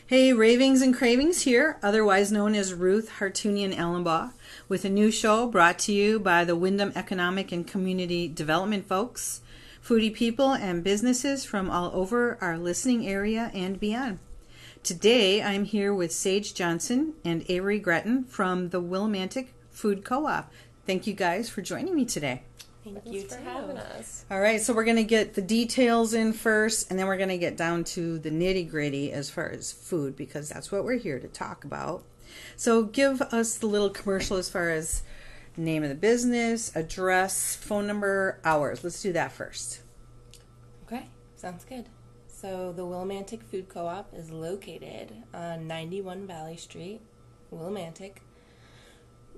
Hey, Ravings and Cravings here, otherwise known as Ruth Hartunian Allenbaugh, with a new show brought to you by the Wyndham Economic and Community Development folks, foodie people, and businesses from all over our listening area and beyond. Today, I'm here with Sage Johnson and Avery Gretton from the Willimantic Food Co-op. Thank you guys for joining me today. Thank you for having us. All right, so we're going to get the details in first, and then we're going to get down to the nitty-gritty as far as food, because that's what we're here to talk about. So give us the little commercial as far as name of the business, address, phone number, hours. Let's do that first. Okay, sounds good. So the Willimantic Food Co-op is located on 91 Valley Street, Willimantic,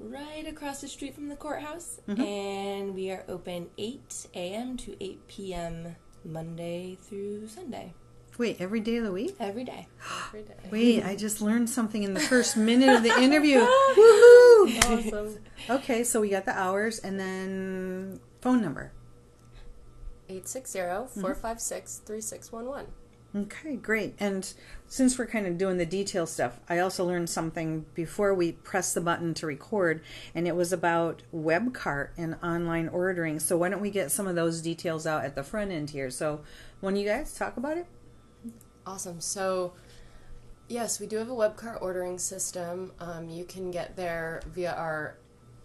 right across the street from the courthouse, and we are open 8 a.m. to 8 p.m. Monday through Sunday. Wait, every day of the week? Every day. Every day. Wait, I just learned something in the first minute of the interview. Woohoo! Awesome. Okay, so we got the hours, and then phone number. 860-456-3611. Okay, great. And since we're kind of doing the detail stuff, I also learned something before we pressed the button to record, and it was about web cart and online ordering. So why don't we get some of those details out at the front end here? So when you guys talk about it? Awesome. So, yes, we do have a web cart ordering system. You can get there via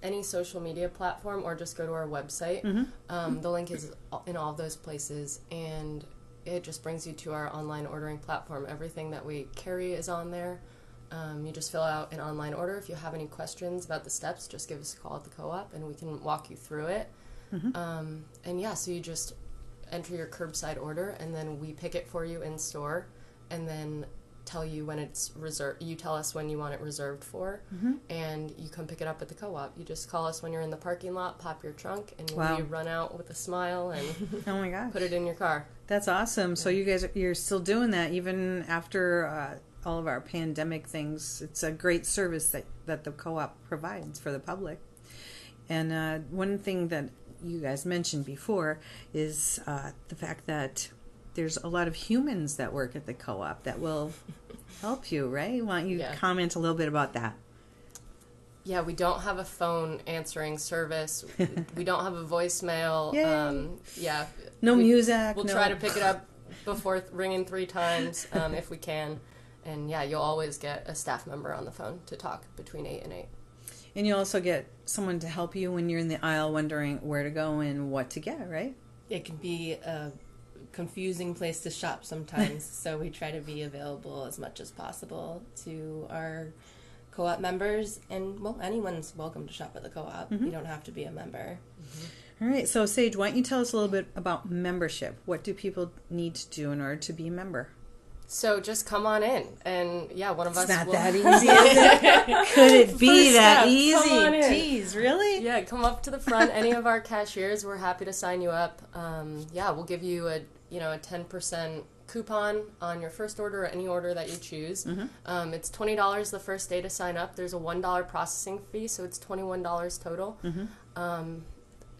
any social media platform or just go to our website. The link is in all of those places, and it just brings you to our online ordering platform. Everything that we carry is on there. You just fill out an online order. If you have any questions about the steps, just give us a call at the co-op and we can walk you through it. And yeah, so you just enter your curbside order and then we pick it for you in store and then tell you when it's reserved. You tell us when you want it reserved for, and you come pick it up at the co-op. You just call us when you're in the parking lot, pop your trunk, and we run out with a smile and oh my gosh, put it in your car. That's awesome. Yeah. So you guys, you're still doing that even after all of our pandemic things. It's a great service that the co-op provides for the public. And one thing that you guys mentioned before is the fact that there's a lot of humans that work at the co-op that will help you, right? Why don't you comment a little bit about that? Yeah, we don't have a phone answering service. We don't have a voicemail. No music. We'll try to pick it up before ringing 3 times if we can. And yeah, you'll always get a staff member on the phone to talk between 8 and 8. And you also get someone to help you when you're in the aisle wondering where to go and what to get, right? It can be a confusing place to shop sometimes, so we try to be available as much as possible to our co-op members, and well, anyone's welcome to shop at the co-op. You don't have to be a member. All right, so Sage, why don't you tell us a little bit about membership? What do people need to do in order to be a member? So just come on in, and yeah, one of us. It's not that easy, is it? Could it be that easy? Come on in. Jeez, really? Yeah, come up to the front. Any of our cashiers, we're happy to sign you up. We'll give you a 10% coupon on your first order or any order that you choose. It's $20 the first day to sign up. There's a $1 processing fee, so it's $21 total.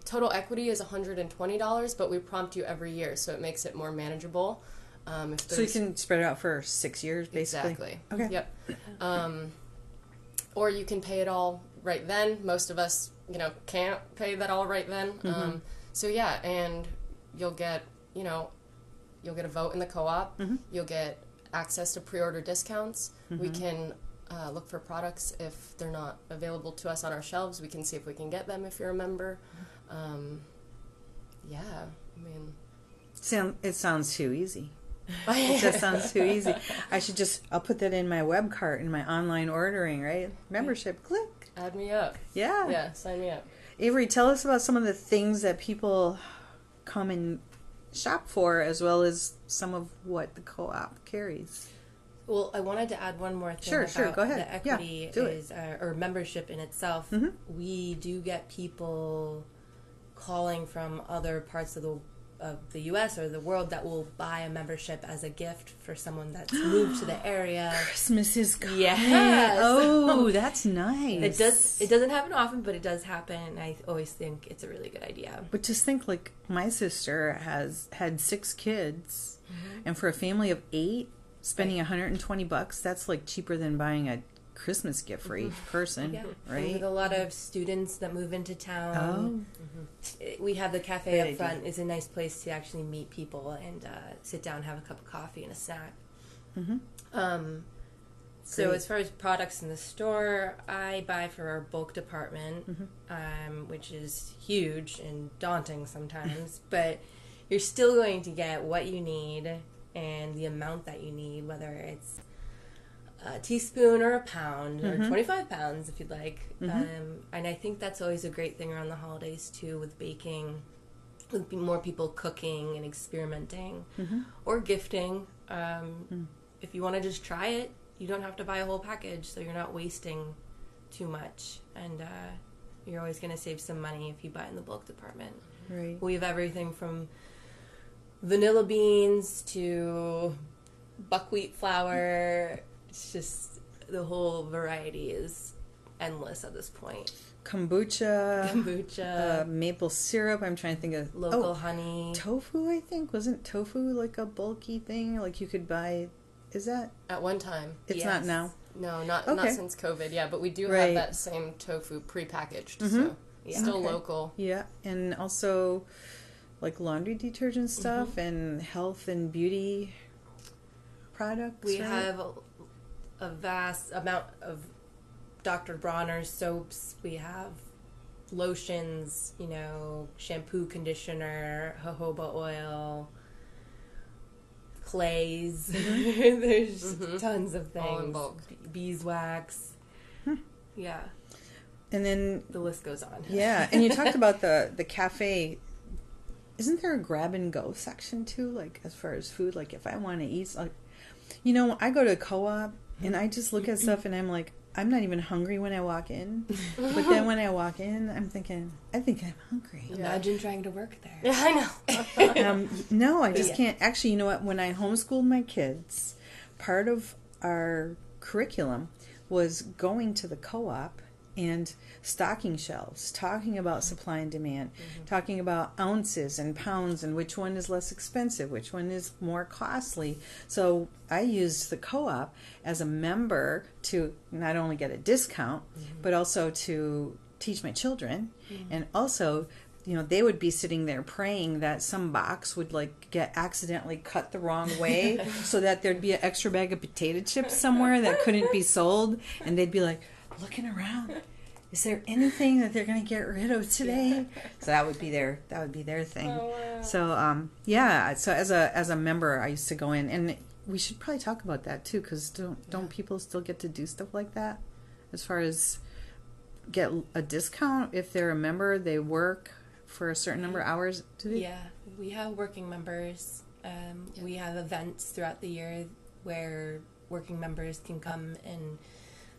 Total equity is $120, but we prompt you every year, so it makes it more manageable. So you can spread it out for 6 years, basically? Exactly. Okay. Yep. Or you can pay it all right then. Most of us, can't pay that all right then. So yeah, and you'll get a vote in the co-op. You'll get access to pre-order discounts. We can look for products if they're not available to us on our shelves. We can see if we can get them if you're a member. It sounds too easy. It just sounds too easy. I'll put that in my web cart in my online ordering, right? Membership, click. Add me up. Yeah. Yeah, sign me up. Avery, tell us about some of the things that people come and shop for, as well as some of what the co-op carries. Well, I wanted to add one more thing Sure, about go ahead. the equity or membership in itself. We do get people calling from other parts of the U.S. or the world that will buy a membership as a gift for someone that's moved to the area. Christmas is coming. Yes. Oh, that's nice. It doesn't happen often, but it does happen, and I always think it's a really good idea. But just think, like, my sister has had 6 kids, and for a family of 8, spending $120, that's like cheaper than buying a Christmas gift for each person, right? And with a lot of students that move into town, we have the cafe Great up idea. front. It's a nice place to actually meet people and sit down, have a cup of coffee and a snack. So Great. as far as products in the store, I buy for our bulk department, which is huge and daunting sometimes, but you're still going to get what you need and the amount that you need, whether it's a teaspoon or a pound or 25 pounds if you'd like. And I think that's always a great thing around the holidays too, with baking, with more people cooking and experimenting or gifting. If you want to just try it, you don't have to buy a whole package, so you're not wasting too much. And you're always going to save some money if you buy in the bulk department. Right. We have everything from vanilla beans to buckwheat flour. It's just the whole variety is endless at this point. Kombucha, maple syrup. I'm trying to think of Local honey. Tofu. I think wasn't tofu like a bulky thing? Like you could buy. Is that At one time. it's not now? No, not Okay. since COVID. Yeah, but we do Right. have that same tofu prepackaged, so still Okay. local. Yeah, and also like laundry detergent stuff and health and beauty products. We right? have a vast amount of Dr. Bronner's soaps. We have lotions, shampoo, conditioner, jojoba oil, clays. There's tons of things. All in bulk. Beeswax. Yeah, and then the list goes on. yeah, and you talked about the cafe. Isn't there a grab and go section too? Like as far as food, like if I want to eat, like I go to co-op and I just look at stuff and I'm like, I'm not even hungry when I walk in, but then when I walk in, I'm thinking, I think I'm hungry. Imagine trying to work there. Yeah, I know. No, I just can't. Actually, you know what? When I homeschooled my kids, part of our curriculum was going to the co-op and stocking shelves, talking about supply and demand, talking about ounces and pounds and which one is less expensive, which one is more costly. So I used the co-op as a member to not only get a discount, but also to teach my children. And also, they would be sitting there praying that some box would get accidentally cut the wrong way so that there'd be an extra bag of potato chips somewhere that couldn't be sold. And they'd be like, looking around, is there anything that they're going to get rid of today? So that would be their thing. Oh, wow. So so as a member, I used to go in, and we should probably talk about that too, because don't people still get to do stuff like that? As far as get a discount if they're a member, they work for a certain number of hours. Do they? Yeah, we have working members. We have events throughout the year where working members can come and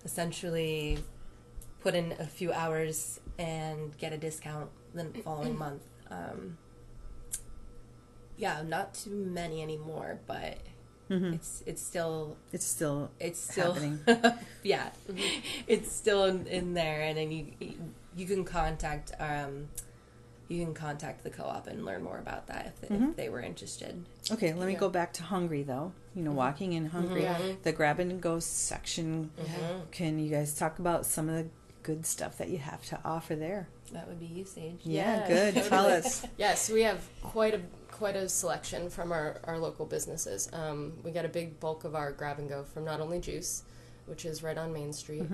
essentially put in a few hours and get a discount the following month. Not too many anymore, but it's still happening. yeah, it's still in there, and then you can contact the co-op and learn more about that if they were interested. Okay, let me go back to Hungry though. Walking in Hungry, the grab and go section. Can you guys talk about some of the good stuff that you have to offer there? That would be you, Sage. Yeah, good. Tell us. Yes, we have quite a selection from our local businesses. We get a big bulk of our grab and go from not only Juice, which is right on Main Street.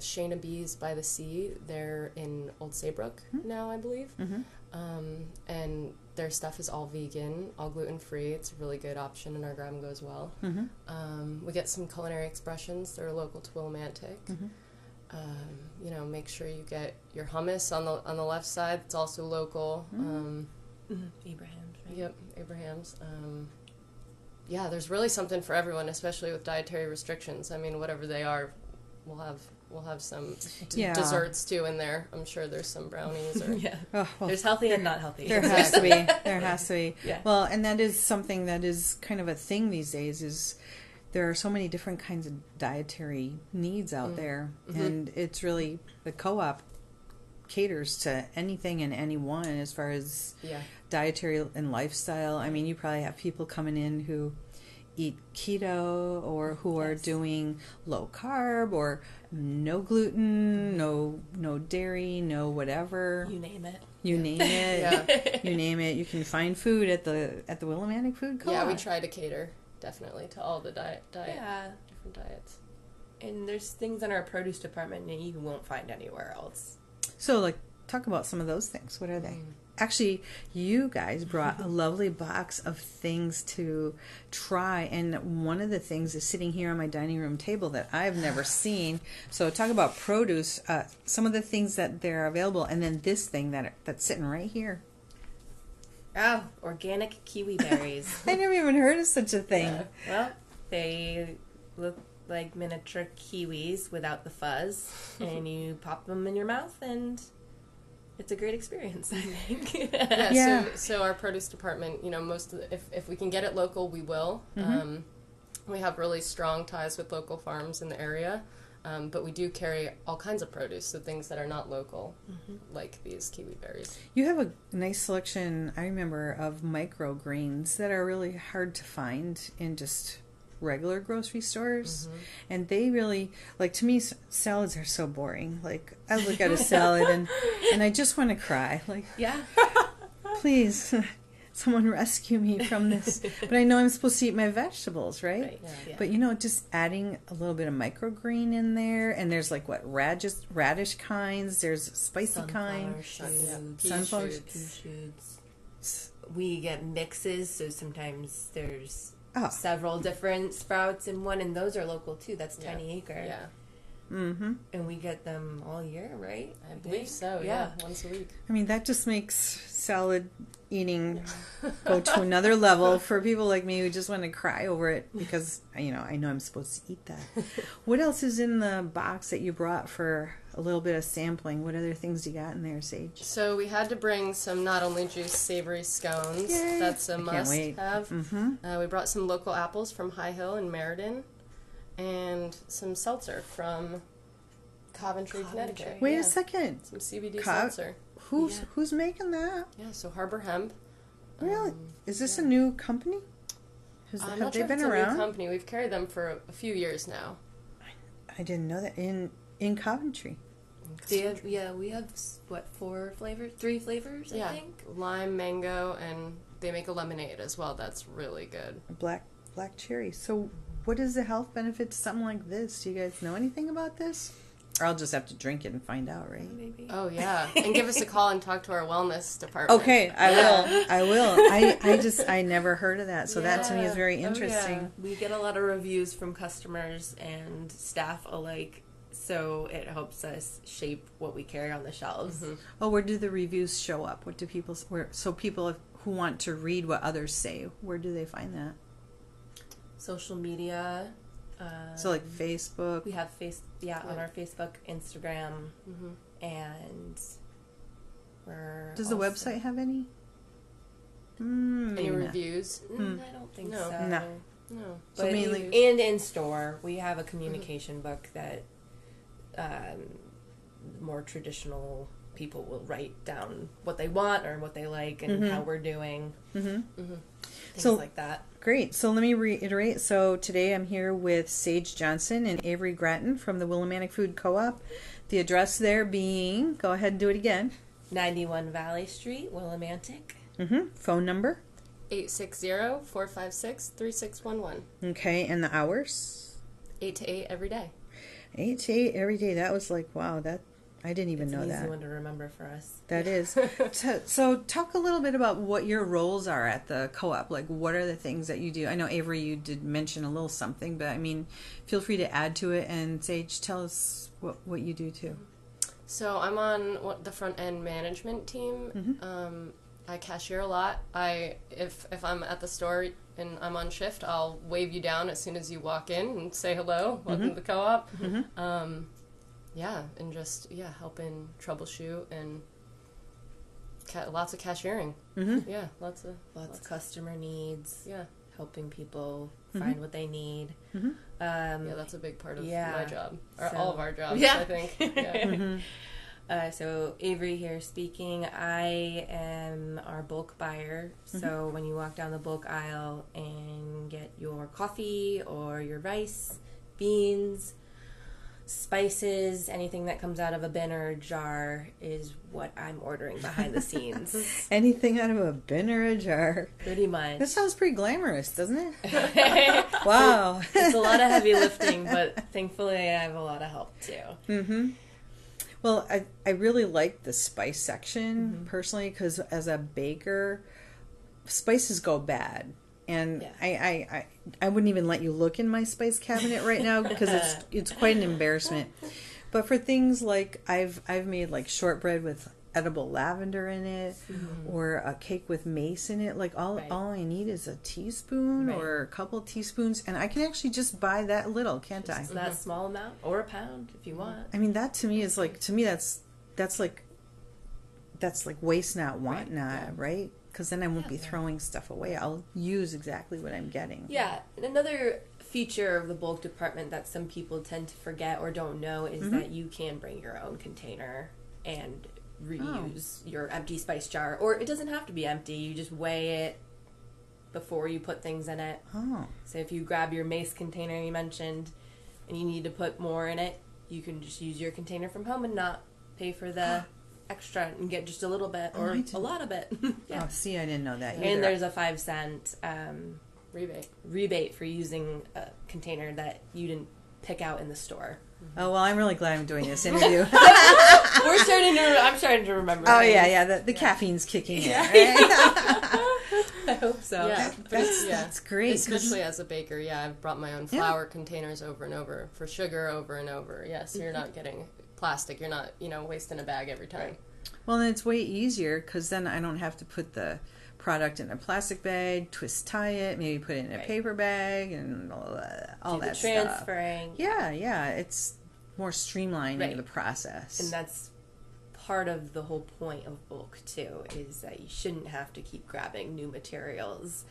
Shayna Bees by the Sea, they're in Old Saybrook now, I believe. And their stuff is all vegan, all gluten-free. It's a really good option in our grab and go as well. We get some Culinary Expressions. They're local to Willimantic. Make sure you get your hummus on the left side. It's also local. Abraham's, right? Yep, Abraham's. There's really something for everyone, especially with dietary restrictions. I mean, whatever they are, we'll have some desserts too in there. I'm sure there's some brownies. Or There's healthy and not healthy. There has to be. There has to be. Yeah. Well, and that is something that is kind of a thing these days. Is there are so many different kinds of dietary needs out there, and it's really the co-op caters to anything and anyone as far as dietary and lifestyle. I mean, you probably have people coming in who eat keto or who are doing low carb or no gluten, no dairy, no whatever. You name it. You name it. Yeah. You name it. You can find food at the Willimantic Food Co-op. Yeah, we try to cater definitely to all the different diets. And there's things in our produce department that you won't find anywhere else. So, like, talk about some of those things. What are they? Actually, you guys brought a lovely box of things to try, and one of the things is sitting here on my dining room table that I've never seen. So, talk about produce. Some of the things that they're available, and then this thing that's sitting right here. Oh, organic kiwi berries. I never even heard of such a thing. Well, they look like miniature kiwis without the fuzz, and you pop them in your mouth, and it's a great experience, I think. Yeah. So our produce department, most of if we can get it local, we will. We have really strong ties with local farms in the area, but we do carry all kinds of produce, so things that are not local, like these kiwi berries. You have a nice selection, I remember, of microgreens that are really hard to find in just regular grocery stores, and they really, like, to me, salads are so boring. Like, I look at a salad and I just want to cry. Like, Yeah. please, someone rescue me from this. But I know I'm supposed to eat my vegetables, right? Yeah. But just adding a little bit of microgreen in there, and there's like what radish kinds, there's spicy kind, sunflower shoots. We get mixes, so sometimes there's Oh. several different sprouts in one, and those are local too. That's Tiny Acre. Yeah. Mm-hmm. And we get them all year, right? I believe so, yeah. Once a week. I mean, that just makes salad eating go to another level for people like me who just want to cry over it because, I know I'm supposed to eat that. What else is in the box that you brought for a little bit of sampling? What other things you got in there, Sage? So we had to bring some not only juice savory scones. Yay. That's a Can't must-have. Mm-hmm. We brought some local apples from High Hill in Meriden, and some seltzer from Coventry, Connecticut. Wait Yeah. a second. Some CBD seltzer. Who's making that? Yeah, so Harbor Hemp. Really? Is this a new company? I'm Have not they sure if been it's a around? new company. We've carried them for a few years now. I didn't know that. In Coventry. We have what, 3 flavors, I think. Lime, mango, and they make a lemonade as well. That's really good. Black cherry. So what is the health benefit to something like this? Do you guys know anything about this? Or I'll just have to drink it and find out, right? Maybe. Oh, yeah. And give us a call and talk to our wellness department. Okay, I will. I never heard of that. So that to me is very interesting. Oh, yeah. We get a lot of reviews from customers and staff alike, so it helps us shape what we carry on the shelves. Oh, where do the reviews show up? What do people who want to read what others say, where do they find that? Social media. So like Facebook. We have on our Facebook, Instagram, and does the website have any? Any reviews? I don't think No. so. No. But So mainly, and in store, we have a communication book that more traditional people will write down what they want or what they like and how we're doing. Things like that. Great. So let me reiterate. So today I'm here with Sage Johnson and Avery Gratton from the Willimantic Food Co-op. The address there being, go ahead and do it again. 91 Valley Street, Willimantic. Phone number? 860-456-3611. Okay, and the hours? 8 to 8 every day. 8 to 8 every day. That was like, wow, that I didn't even know It's an that. easy one to remember for us. That is. So talk a little bit about what your roles are at the co-op. Like, what are the things that you do? I know, Avery, you did mention a little something, but I mean, feel free to add to it. And Sage, tell us what you do too. So I'm on the front end management team. I cashier a lot. If I'm at the store and I'm on shift, I'll wave you down as soon as you walk in and say hello. Welcome to the co-op. And just helping troubleshoot and lots of cashiering. Yeah, lots of customer needs. Yeah, helping people find what they need. That's a big part of my job, or so, all of our jobs. I think. So Avery here speaking. I am our bulk buyer. So when you walk down the bulk aisle and get your coffee or your rice, beans, spices, anything that comes out of a bin or a jar is what I'm ordering behind the scenes. Anything out of a bin or a jar. Pretty much. That sounds pretty glamorous, doesn't it? Wow. It's a lot of heavy lifting, but thankfully I have a lot of help too. Mm-hmm. Well, I really like the spice section personally, because as a baker, spices go bad. And I wouldn't even let you look in my spice cabinet right now because it's quite an embarrassment. But for things like I've made like shortbread with edible lavender in it, or a cake with mace in it. Like all I need is a teaspoon or a couple teaspoons, and I can actually just buy that little, can't just I? That small amount, or a pound if you want. I mean, that to me is like, that's like waste not, want not, right? Because then I won't be throwing stuff away. I'll use exactly what I'm getting. Yeah, and another feature of the bulk department that some people tend to forget or don't know is that you can bring your own container and reuse your empty spice jar. Or it doesn't have to be empty. You just weigh it before you put things in it. Oh. So if you grab your mace container you mentioned and you need to put more in it, you can just use your container from home and not pay for the extra and get just a little bit or a lot of it. Oh, see, I didn't know that either. And there's a 5-cent rebate for using a container that you didn't pick out in the store. Oh, well, I'm really glad I'm doing this interview. I'm starting to remember. Oh, things. The caffeine's kicking in, right? I hope so. Yeah, that's great. Especially as a baker, I've brought my own flour containers over and over for sugar over and over. So you're not getting plastic. You're not, wasting a bag every time. Well, then it's way easier because then I don't have to put the product in a plastic bag, twist tie it, maybe put it in a paper bag, and all that transferring. stuff. Yeah, it's more streamlining the process. And that's part of the whole point of bulk too, is that you shouldn't have to keep grabbing new materials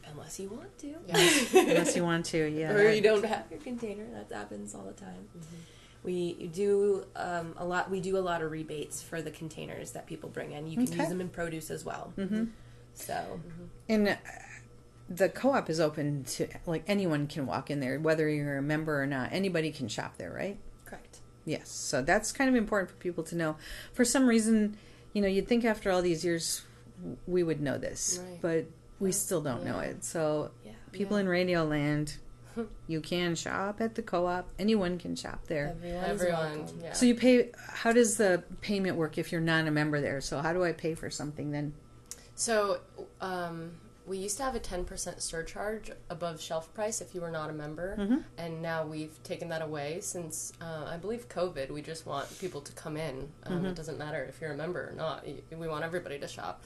unless you want to. Unless you want to, or you don't have your container. That happens all the time. We do a lot. We do a lot of rebates for the containers that people bring in. You can use them in produce as well. So, and the co-op is open to anyone can walk in there, whether you're a member or not. Anybody can shop there, right? Correct. Yes. So that's kind of important for people to know. For some reason, you'd think after all these years we would know this, but we still don't know it. So people in Radio Land. You can shop at the co-op. Anyone can shop there. Everyone. Yeah. So you pay. How does the payment work if you're not a member there? So how do I pay for something then? So we used to have a 10% surcharge above shelf price if you were not a member, and now we've taken that away since I believe COVID. We just want people to come in. It doesn't matter if you're a member or not. We want everybody to shop.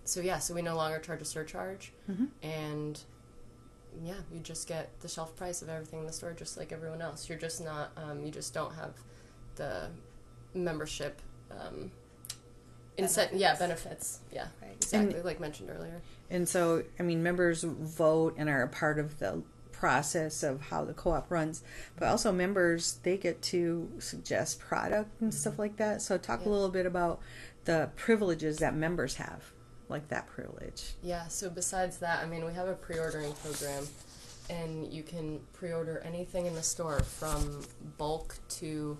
So we no longer charge a surcharge, and you just get the shelf price of everything in the store just like everyone else. You're just not, you just don't have the membership benefits. Yeah, right. Exactly, like mentioned earlier. And so, members vote and are a part of the process of how the co-op runs, but also members, they get to suggest product and stuff like that. So talk a little bit about the privileges that members have. Like that privilege. Yeah, so besides that, we have a pre-ordering program, and you can pre-order anything in the store from bulk to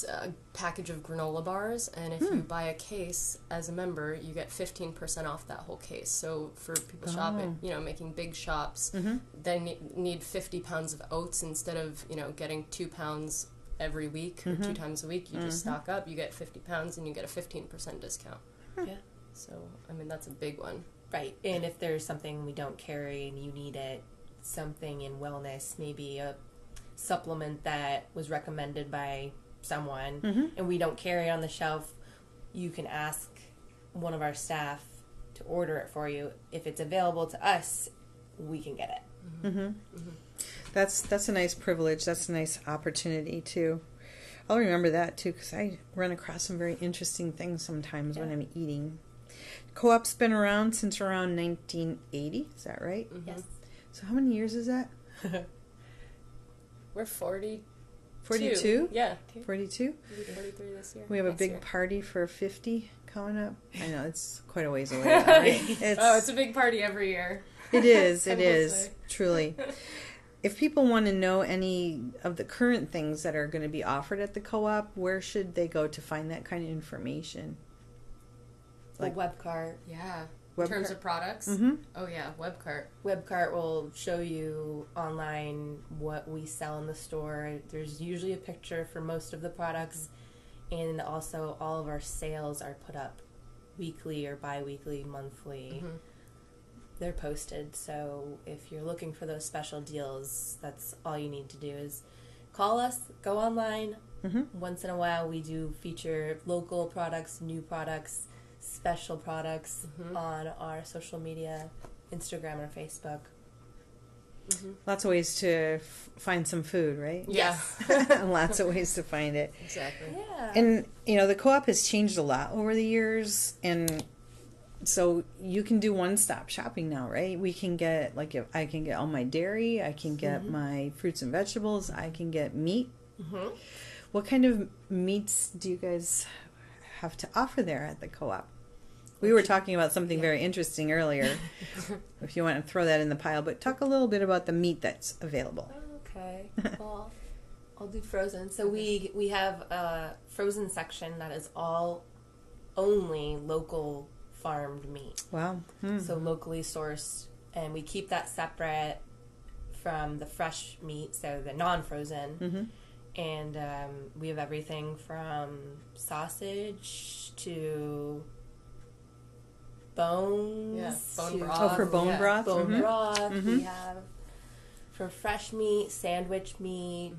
a package of granola bars, and if you buy a case as a member, you get 15% off that whole case. So for people shopping, making big shops, they need 50 pounds of oats instead of, getting 2 pounds every week or 2 times a week. You just stock up, you get 50 pounds, and you get a 15% discount. Yeah. So, that's a big one. Right. And if there's something we don't carry and you need it, something in wellness, maybe a supplement that was recommended by someone and we don't carry it on the shelf, you can ask one of our staff to order it for you. If it's available to us, we can get it. That's a nice privilege. That's a nice opportunity, too. I'll remember that, too, because I run across some very interesting things sometimes when I'm eating. Co-op's been around since around 1980. Is that right? Yes. So how many years is that? We're 40 42? Yeah. 42? Maybe 43 this year. We have a Next big year. party for 50 coming up. I know, it's quite a ways away. Right? It's a big party every year. It is, I it will is, say. truly. If people want to know any of the current things that are going to be offered at the co-op, where should they go to find that kind of information? The web cart. Yeah. Web In terms cart? of products? Mm-hmm. Oh, yeah. Web cart. Web cart will show you online what we sell in the store. There's usually a picture for most of the products, and also all of our sales are put up weekly or bi-weekly, monthly. Mm-hmm. They're posted, so if you're looking for those special deals, that's all you need to do is call us, go online. Mm-hmm. Once in a while we do feature local products, new products, special products on our social media, Instagram or Facebook. Lots of ways to find some food, right? Yeah. Lots of ways to find it. Exactly. Yeah. And, the co-op has changed a lot over the years, and so you can do one-stop shopping now, right? We can get, if I can get all my dairy, I can get my fruits and vegetables, I can get meat. Mm-hmm. What kind of meats do you guys have to offer there at the co-op? We were talking about something very interesting earlier, if you want to throw that in the pile, but talk a little bit about the meat that's available. Okay. Well, I'll do frozen. So we have a frozen section that is all only local farmed meat. Wow. So locally sourced, and we keep that separate from the fresh meat, so the non-frozen. Mm-hmm. And we have everything from sausage to bones. Yeah, bone to broth. Oh, for bone broth? Bone Mhm. broth. Mhm. We have from fresh meat, sandwich meat,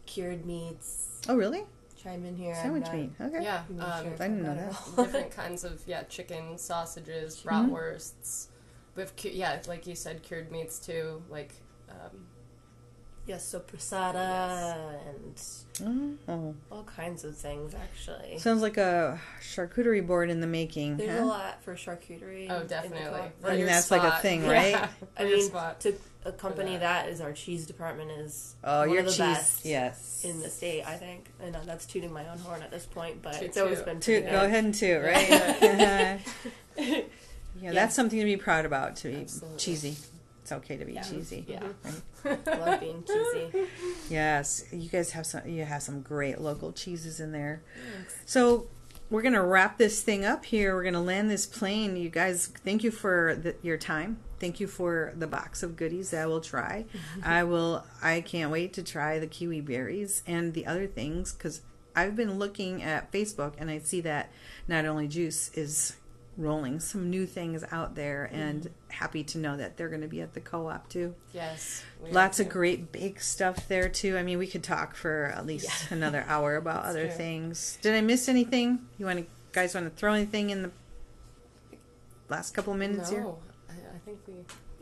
cured meats. Oh, really? Chime in here. Sandwich meat. Okay. Yeah. I'm not sure if I didn't know I'm that. at all. Different kinds of, chicken, sausages, bratwursts. We have, like you said, cured meats too. Like, Yes, so prasada and Oh. all kinds of things, actually. Sounds like a charcuterie board in the making. There's huh? a lot for charcuterie. oh, in the definitely. co-op. I mean, Your that's like a spot. thing, Yeah. right? I Your mean, spot. to accompany that. that is our cheese department is Oh, one your of the cheese. best Yes. in the state, I think. I know that's tooting my own horn at this point, but Toot, it's always toot. been Toot, pretty go good. ahead and toot, right? Yeah, that's something to be proud about, to be Absolutely. cheesy. It's okay to be Yeah. cheesy. Yeah. Right? Love being cheesy. Yes, you guys have some great local cheeses in there. So we're gonna wrap this thing up here. We're gonna land this plane. You guys, thank you for your time. Thank you for the box of goodies that I will try. I can't wait to try the kiwi berries and the other things, because I've been looking at Facebook and I see that Not Only Juice is rolling some new things out there, and happy to know that they're going to be at the co-op too. Yes. Lots of great bake stuff there too. I mean, we could talk for at least another hour about other true. things. Did I miss anything? Guys want to throw anything in the last couple of minutes here? No, I think we...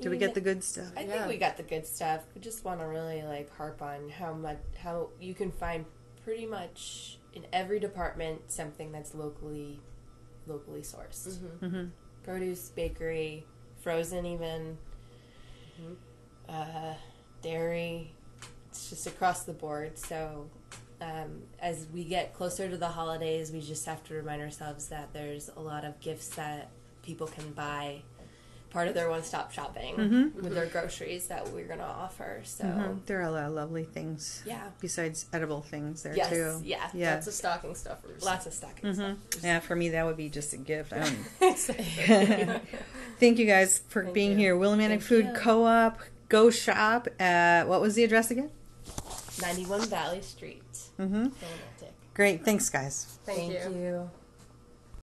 Did we get the good stuff? I Yeah. think we got the good stuff. We just want to really harp on how you can find pretty much in every department something that's locally sourced. Mm-hmm. Produce, bakery, frozen even, dairy. It's just across the board. So as we get closer to the holidays, we just have to remind ourselves that there's a lot of gifts that people can buy, part of their one-stop shopping with their groceries that we're going to offer. So There are a lot of lovely things. yeah. Besides edible things there Yes, too. yeah. Yeah. Lots of stocking stuffers. Lots of stocking stuff. Yeah, for me that would be just a gift. I don't. Thank you guys for being here. Willimantic Food you. Co-op. Go shop at, what was the address again? 91 Valley Street. Mm-hmm. Romantic. Great. Thanks, guys. Thank you. you.